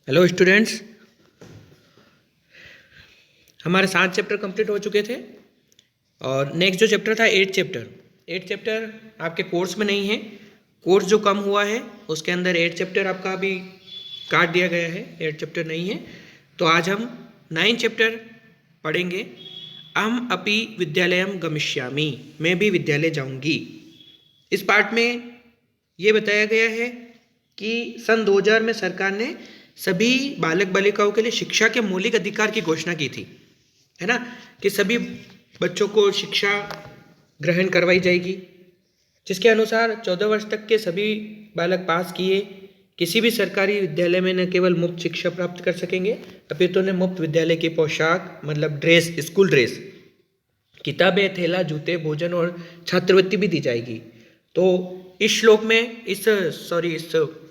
Hello students, हमारे 7 chapter complete हो चुके थे और नेक्स्ट जो चैप्टर था 8 चैप्टर आपके कोर्स में नहीं है। कोर्स जो कम हुआ है उसके अंदर 8 चैप्टर आपका अभी काट दिया गया है, 8 चैप्टर नहीं है। तो आज हम 9 चैप्टर पढ़ेंगे। अहम अपि विद्यालयम गमिष्यामि, मैं भी विद्यालय जाऊंगी। इस पार्ट में ये बताया गया है कि सन 2000 में सरकार ने सभी बालक बालिकाओं के लिए शिक्षा के मौलिक अधिकार की घोषणा की थी, है ना, कि सभी बच्चों को शिक्षा ग्रहण करवाई जाएगी, जिसके अनुसार 14 वर्ष तक के सभी बालक पास किए किसी भी सरकारी विद्यालय में न केवल मुफ्त शिक्षा प्राप्त कर सकेंगे, अपितु उन्हें मुफ्त विद्यालय की पोशाक मतलब ड्रेस, स्कूल ड्रेस, किताबें, थैला, जूते, भोजन और छात्रवृत्ति भी दी जाएगी। तो इस श्लोक में इस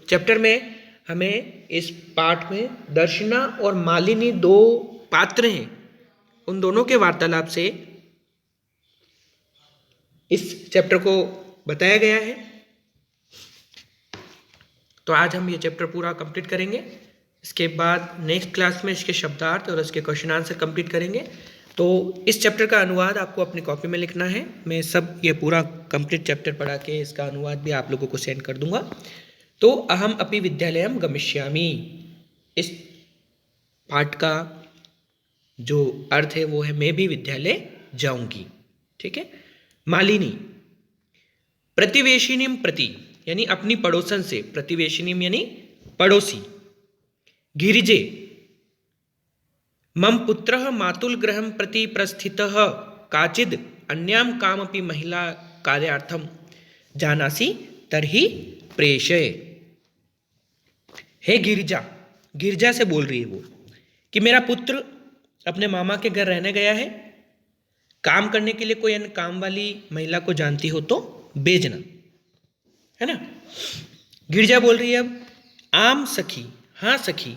चैप्टर में हमें इस पाठ में दर्शना और मालिनी दो पात्र हैं, उन दोनों के वार्तालाप से इस चैप्टर को बताया गया है। तो आज हम ये चैप्टर पूरा कंप्लीट करेंगे। इसके बाद नेक्स्ट क्लास में इसके शब्दार्थ और इसके क्वेश्चन आंसर कंप्लीट करेंगे। तो इस चैप्टर का अनुवाद आपको अपनी कॉपी में लिखना है। मैं सब ये पूरा कंप्लीट चैप्टर पढ़ा के इसका अनुवाद भी आप लोगों को सेंड कर दूंगा। तो अहम अपि विद्यालयम गमिष्यामि, इस पाठ का जो अर्थ है वो है मैं भी विद्यालय जाऊंगी। ठीक है। मालिनी, प्रतिवेशिनीम प्रति यानी अपनी पड़ोसन से, प्रतिवेशिनीम यानी पड़ोसी। गिरिजे, मम पुत्रः मातुल गृहं प्रति प्रस्थितः काचिद् अन्यां कामपि महिला कार्यार्थं जानासि तर्हि प्रेषय। हे गिरिजा, गिरिजा से बोल रही है वो कि मेरा पुत्र अपने मामा के घर रहने गया है, काम करने के लिए कोई अन्य काम वाली महिला को जानती हो तो भेजना, है ना। गिरिजा बोल रही है अब आम सखी, हाँ सखी,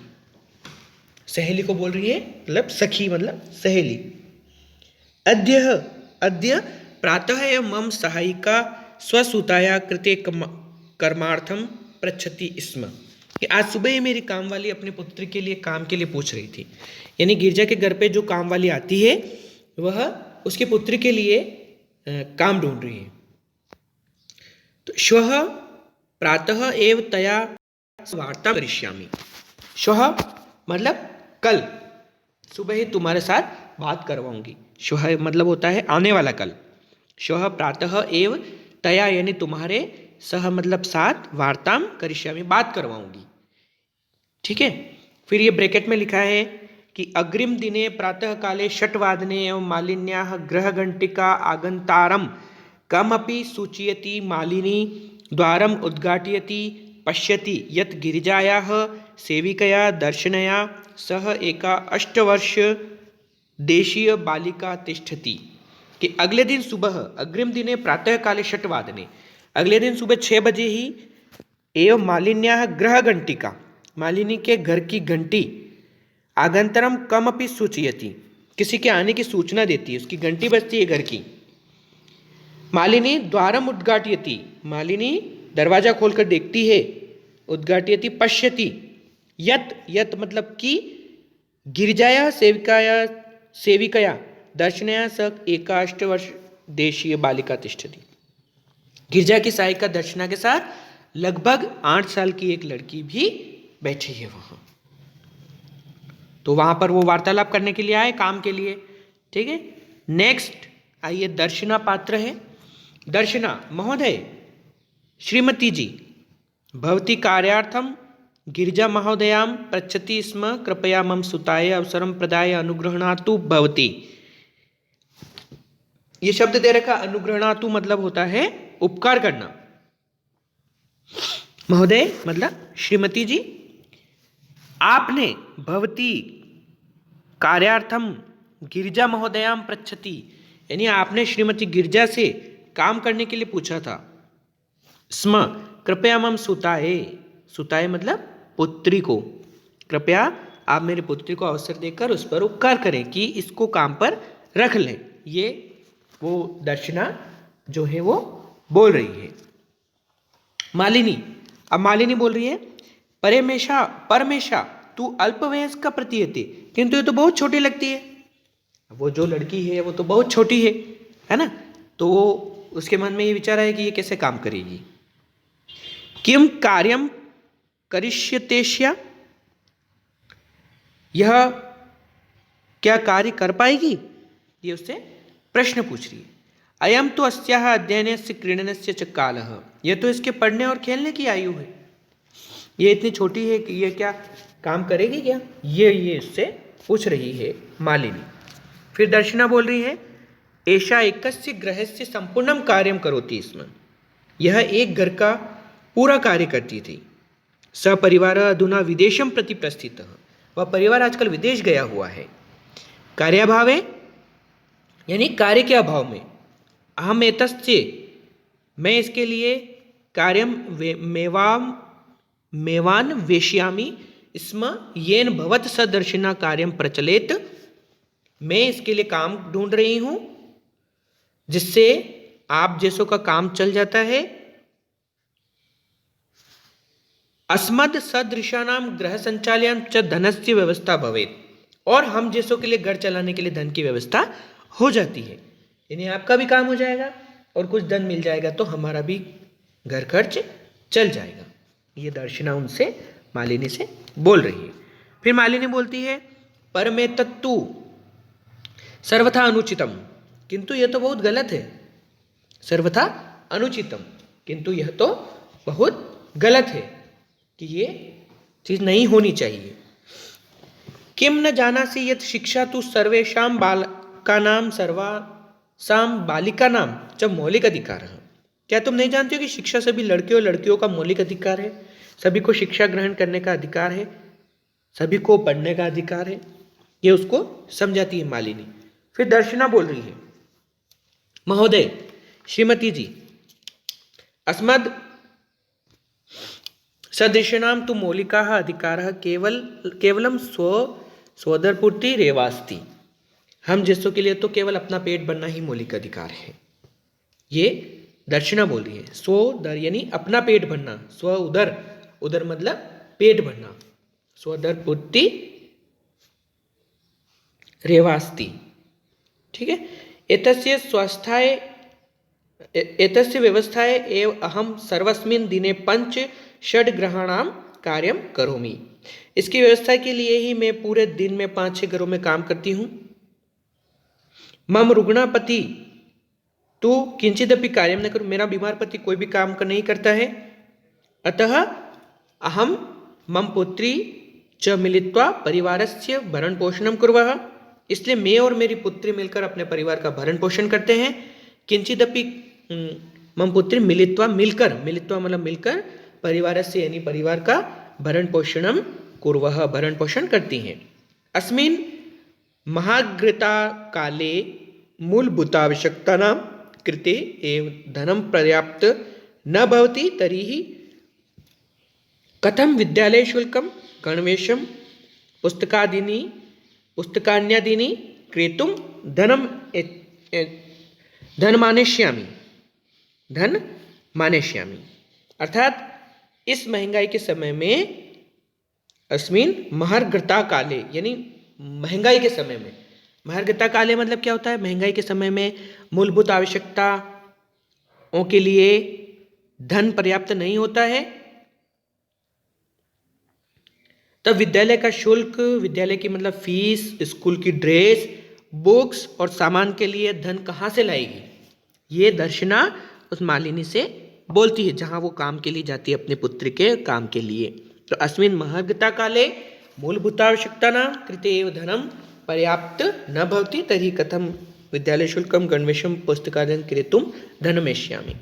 सहेली को बोल रही है, मतलब सखी मतलब सहेली। अद्य प्रातः एव मम सहायिका स्वसुताया कृते कर्मार्थम पृच्छति स्म, कि आज सुबह ही मेरी काम वाली अपने पुत्र के लिए काम के लिए पूछ रही थी। यानी गिरजा के घर पे जो काम वाली आती है वह उसके पुत्र के लिए काम ढूंढ रही है। तो श्वः प्रातः एव तया वार्ता करिष्यामि। श्वः मतलब कल सुबह ही तुम्हारे साथ बात करवाऊंगी। श्वः मतलब होता है आने वाला कल। श्वः प्रातः एव तया यानी तुम्हारे, सह मतलब साथ, वार्ताम करिष्यामि बात करवाऊंगी। ठीक है। फिर ये ब्रैकेट में लिखा है कि अग्रिम दिने प्रातः काले षट्वादने एवं मालिन्याः गृहघंटिका आगंतारम कमपि सूचयति मालिनी द्वारम उद्घाटयति पश्यति यत् गिरिजायाः सेविकया दर्शनया सह एका 8 वर्ष देशीय बालिका तिष्ठति, कि अगले दिन सुबह, अग्रिम दिने प्रातः काले षट्वादने, अगले दिन सुबह 6 बजे ही, एवं मालिन्याः गृह घंटिका, मालिनी के घर की घंटी, आगंतरम कमपि सूचयति किसी के आने की सूचना देती है, उसकी घंटी बजती है घर की। मालिनी द्वारम उद्घाटयति, मालिनी दरवाजा खोलकर देखती है, उद्घाटयति पश्यति, यत मतलब कि गिरिजाया सेविकया दर्शनया सह एकाष्ट वर्ष देशीय बालिका तिष्ठति, गिरिजा की सहायिका दर्शना के साथ लगभग 8 साल की एक लड़की भी बैठी है वहां। तो वहां पर वो वार्तालाप करने के लिए आए, काम के लिए। ठीक है। नेक्स्ट आइए, दर्शना पात्र है। दर्शना, महोदय, श्रीमती जी, भवती कार्यार्थम गिरिजा महोदयां पृच्छति स्म, कृपया मम सुताय अवसरम प्रदाय अनुगृह्णातु भवती। ये शब्द दे रखा, अनुगृह्णातु मतलब होता है उपकार करना। महोदय मतलब श्रीमती जी, आपने भवती कार्यार्थम गिरिजा महोदयां पृच्छति यानी आपने श्रीमती गिरिजा से काम करने के लिए पूछा था। स्म, कृपया मम सुताए, सुताए मतलब पुत्री को, कृपया आप मेरी पुत्री को अवसर देकर उस पर उपकार करें कि इसको काम पर रख लें। ये वो दर्शना जो है वो बोल रही है। मालिनी, अब मालिनी बोल रही है, परमेशा तू अल्पवयस्क का प्रतीयते, किंतु ये तो बहुत छोटी लगती है। वो जो लड़की है वो तो बहुत छोटी है ना। तो वो उसके मन में ये विचार है कि ये कैसे काम करेगी। किम कार्यम करिष्यतेष्या, यह क्या कार्य कर पाएगी, ये उससे प्रश्न पूछ रही है। अयम तो अस्याह अध्ययनस्य क्रीडनस्य च कालः, यह तो इसके पढ़ने और खेलने की आयु है। ये इतनी छोटी है कि ये क्या काम करेगी क्या, ये इससे पूछ रही है मालिनी। फिर दर्शना बोल रही है एषा एकस्य गृहस्य संपूर्णम कार्यम करोति स्म, यह एक घर का पूरा कार्य करती थी। सपरिवार अधुना विदेशम प्रति प्रस्थितः, वह परिवार आजकल विदेश गया हुआ है। कार्याभावे यानी कार्य के अभाव में, अहम एतस्य, मैं इसके लिए कार्यम मेवान वेश्यामि स्म येन भवत सदर्शिना कार्यम प्रचलित, मैं इसके लिए काम ढूंढ रही हूं जिससे आप जैसों का काम चल जाता है। अस्मद सदृशानाम गृह संचालयन च धनस्य व्यवस्था भवेत, और हम जैसों के लिए घर चलाने के लिए धन की व्यवस्था हो जाती है। यानी आपका भी काम हो जाएगा और कुछ धन मिल जाएगा तो हमारा भी घर खर्च चल जाएगा। ये दर्शना उनसे मालिनी से बोल रही है। फिर मालिनी बोलती है परमे तत्तु सर्वथा अनुचितम, किंतु यह तो बहुत गलत है। सर्वथा अनुचितम, किंतु यह तो बहुत गलत है कि ये चीज नहीं होनी चाहिए। किम न जानासि यत् शिक्षा तो सर्वेषां बालकानां सर्वासां बालिकानां च मौलिक अधिकार है, क्या तुम नहीं जानते हो कि शिक्षा सभी लड़के और लड़कियों का मौलिक अधिकार है। सभी को शिक्षा ग्रहण करने का अधिकार है, सभी को पढ़ने का अधिकार है। ये उसको समझाती है मालिनी। फिर दर्शना बोल रही है महोदय, श्रीमती जी, अस्मद सदृशानां तु मौलिकाः अधिकाराः केवलं स्वोदरपूर्ति रेवास्ति, हम जैसों के लिए तो केवल अपना पेट भरना ही मौलिक अधिकार है। ये दर्शना बोल रही है। स्वोदर यानी अपना पेट भरना, स्व उदर, उदर मतलब पेट भरना, स्वोदर पूर्ति रेवास्ति। ठीक है। एतस्य स्वस्थाय एतस्य व्यवस्थाय एव अहम सर्वस्मिन् दिने 5-6 ग्रहाणां कार्यं करोमि, इसकी व्यवस्था के लिए ही मैं पूरे दिन में 5-6 घरों में काम करती हूँ। मम रुग्णापति तू किंचिदपि कार्यं न करो, मेरा बीमार पति कोई भी काम नहीं करता है। अतः अहम मम पुत्री च मिलित्वा परिवारस्य भरण पोषणं कुर्वः, इसलिए मैं और मेरी पुत्री मिलकर अपने परिवार का भरण पोषण करते हैं। किंचिदपि मम पुत्री मिलित्वा, मिलकर, मिलित्वा मतलब मिलकर, परिवारस्य यानी परिवार का भरण पोषणं कुर्वः, भरण पोषण करती हैं। अस्मिन् महाग्रता काले मूलभूतावश्यकतानां कृते एव धनं पर्याप्त न भवति तर्हि कथं विद्यालय शुल्कं गणवेशं पुस्तकान्यादीनि क्रेतुं धन मानेष्यामि। अर्थात इस महंगाई के समय में, अस्मिन महर्घता काले यानी महंगाई के समय में, महर्घता काले मतलब क्या होता है, महंगाई के समय में मूलभूत आवश्यकताओं के लिए धन पर्याप्त नहीं होता है, तब विद्यालय का शुल्क, विद्यालय की मतलब फीस, स्कूल की ड्रेस, बुक्स और सामान के लिए धन कहाँ से लाएगी। ये दर्शना उस मालिनी से बोलती है जहाँ वो काम के लिए जाती है अपने पुत्र के काम के लिए। तो अस्मिन् महर्घता काले मूलभूतावश्यकतानां कृते एव धनं पर्याप्त न भवति तर्हि कथं विद्यालय शुल्कं गणवेशं पुस्तकादीनि क्रेतुं धनमेष्यामि।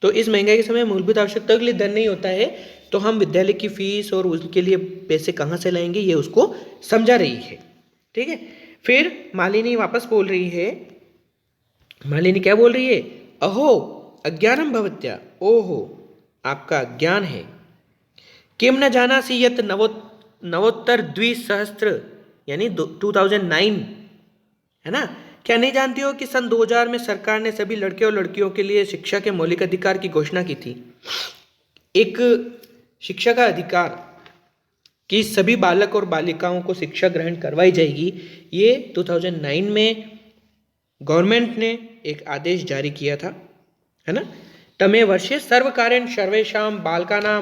तो इस महंगाई के समय मूलभूत आवश्यकताओं के लिए धन नहीं होता है, तो हम विद्यालय की फीस और उसके लिए पैसे कहाँ से लाएंगे, ये उसको समझा रही है। ठीक है। फिर मालिनी वापस बोल रही है, मालिनी क्या बोल रही है, अहो अज्ञानम भवत्या, ओहो आपका अज्ञान है। किम न जानासि यत् नवोत्तर 2000 यानी 2009 है ना, क्या नहीं जानती हो कि सन 2000 में सरकार ने सभी लड़के और लड़कियों के लिए शिक्षा के मौलिक अधिकार की घोषणा की थी। एक शिक्षा का अधिकार कि सभी बालक और बालिकाओं को शिक्षा ग्रहण करवाई जाएगी, ये 2009 में गवर्नमेंट ने एक आदेश जारी किया था, है ना। तमे वर्षे सर्वकारेण सर्वेषां बालकानां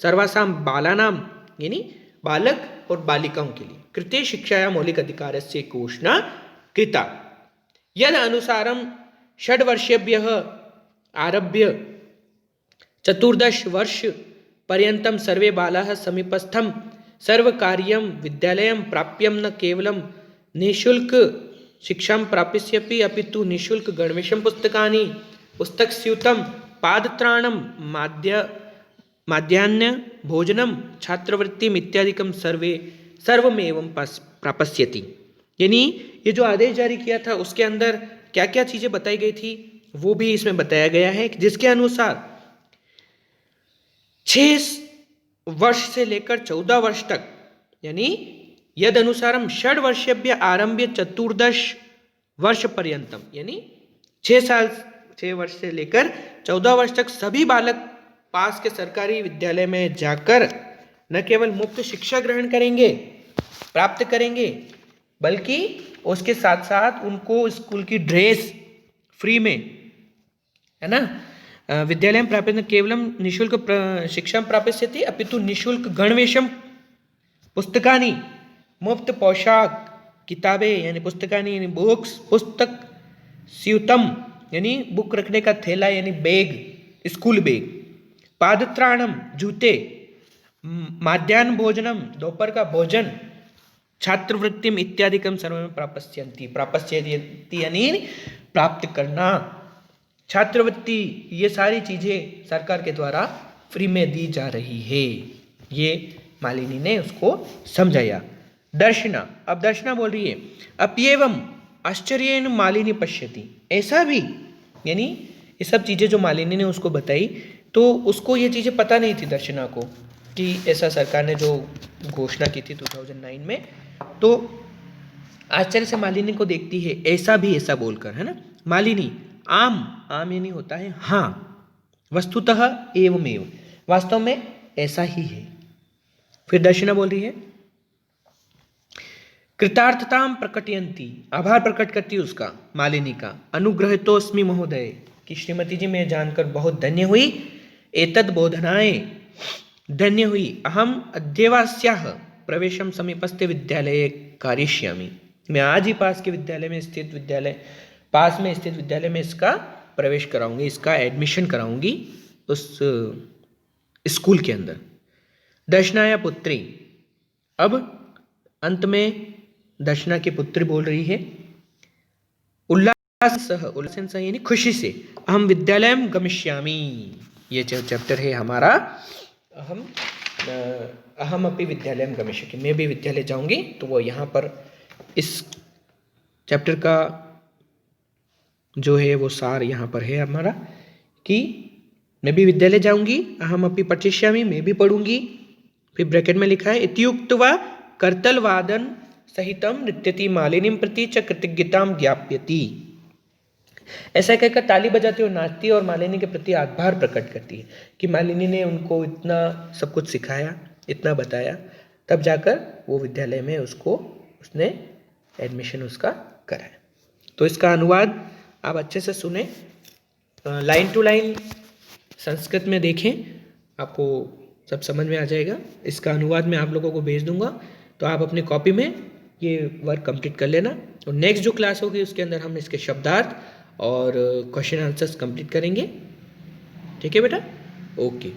सर्वासां बालानां, यानी बालक और बालिकाओं के लिए कृते शिक्षाया मौलिक अधिकारस्य घोषणा कृता, यद अनुसारं षड्वर्षेभ्यः आरभ्य 14 वर्ष पर्यन्तं सर्वे बालाः समीपस्थं सर्वकारीयं विद्यालयं प्राप्य न केवलं निःशुल्क शिक्षां प्राप्स्यन्ति अपितु निःशुल्क गणवेशं पुस्तकानि पुस्तकस्यूतं पादत्राणं माध्याह्न भोजनं छात्रवृत्तिम इत्यादिकं सर्वमेव प्राप्स्यति। यानी ये जो आदेश जारी किया था उसके अंदर क्या क्या चीज़ें बताई गई थी वो भी इसमें बताया गया है, जिसके अनुसार 6 वर्ष से लेकर 14 वर्ष तक, यानी यद अनुसारम षड वर्षेभ्य आरंभ्य 14 वर्ष पर्यंतम, यानी 6 वर्ष से लेकर 14 वर्ष तक सभी बालक पास के सरकारी विद्यालय में जाकर न केवल मुफ्त शिक्षा ग्रहण करेंगे, प्राप्त करेंगे, बल्कि उसके साथ साथ उनको स्कूल की ड्रेस फ्री में, है ना, विद्यालय में प्राप्त केवलम निःशुल्क शिक्षा प्राप्स्यति अपितु निःशुल्क गणवेशम पुस्तकानि, मुफ्त पोशाक किताबें यानी पुस्तकानि यानी बुक्स, पुस्तक स्यूतम यानी बुक रखने का थैला यानी बैग, स्कूल बैग, पादत्राणम जूते, माध्याह्न भोजनम दोपहर का भोजन, छात्रवृत्तिम इत्यादिकम सर्वमेव प्राप्स्यति यानी प्राप्त करना, छात्रवृत्ति, ये सारी चीज़ें सरकार के द्वारा फ्री में दी जा रही है। ये मालिनी ने उसको समझाया। दर्शना, अब दर्शना बोल रही है अप्येवम आश्चर्येण मालिनी पश्यति, ऐसा भी, यानी ये सब चीज़ें जो मालिनी ने उसको बताई तो उसको ये चीज़ें पता नहीं थी दर्शना को कि ऐसा सरकार ने जो घोषणा की थी 2009 में, तो आश्चर्य से मालिनी को देखती है, ऐसा भी ऐसा बोलकर, है ना। मालिनी, आम यानी होता है हाँ, वस्तुतः एवमेव, वास्तव में ऐसा ही है। फिर दर्शना बोल रही है कृतार्थताम प्रकटयंती, आभार प्रकट करती है उसका, मालिनी का, अनुग्रहितोस्मि महोदय, कि श्रीमती जी मैं जानकर बहुत धन्य हुई, एतद बोधनाए धन्य हुई, अहम अद्येवास्याः प्रवेशम समीपस्थ विद्यालय कारयिष्यामि, मैं आज ही पास में स्थित विद्यालय में इसका प्रवेश कराऊंगी, इसका एडमिशन कराऊंगी उस स्कूल के अंदर। दर्शनाया पुत्री, अब अंत में दर्शना की पुत्री बोल रही है उल्लासेन सह यानी खुशी से, अहम विद्यालयम गमिष्यामि, ये जो चैप्टर है हमारा, अहम अपि विद्यालयम गमिष्यामि, मैं भी विद्यालय जाऊंगी, तो वो यहाँ पर इस चैप्टर का जो है वो सार यहाँ पर है हमारा कि मैं भी विद्यालय जाऊंगी, अहम अपि पठिष्यामि, मैं भी पढ़ूंगी, फिर ब्रैकेट में लिखा है इत्युक्त्वा करतलवादन सहितम नृत्यति मालिनीं प्रति च कृतज्ञतां ज्ञापयति, ऐसा कहकर ताली बजाती और नाचती और मालिनी के प्रति आभार प्रकट करती है कि मालिनी ने उनको इतना सब कुछ सिखाया, इतना बताया, तब जाकर वो विद्यालय में उसने एडमिशन उसका कराया। तो इसका अनुवाद आप अच्छे से सुने, लाइन टू लाइन संस्कृत में देखें, आपको सब समझ में आ जाएगा। इसका अनुवाद मैं आप लोगों को भेज दूंगा, तो आप अपनी कॉपी में ये वर्क कंप्लीट कर लेना, और नेक्स्ट जो क्लास होगी उसके अंदर हम इसके शब्दार्थ और क्वेश्चन आंसर्स कंप्लीट करेंगे। ठीक है बेटा, ओके।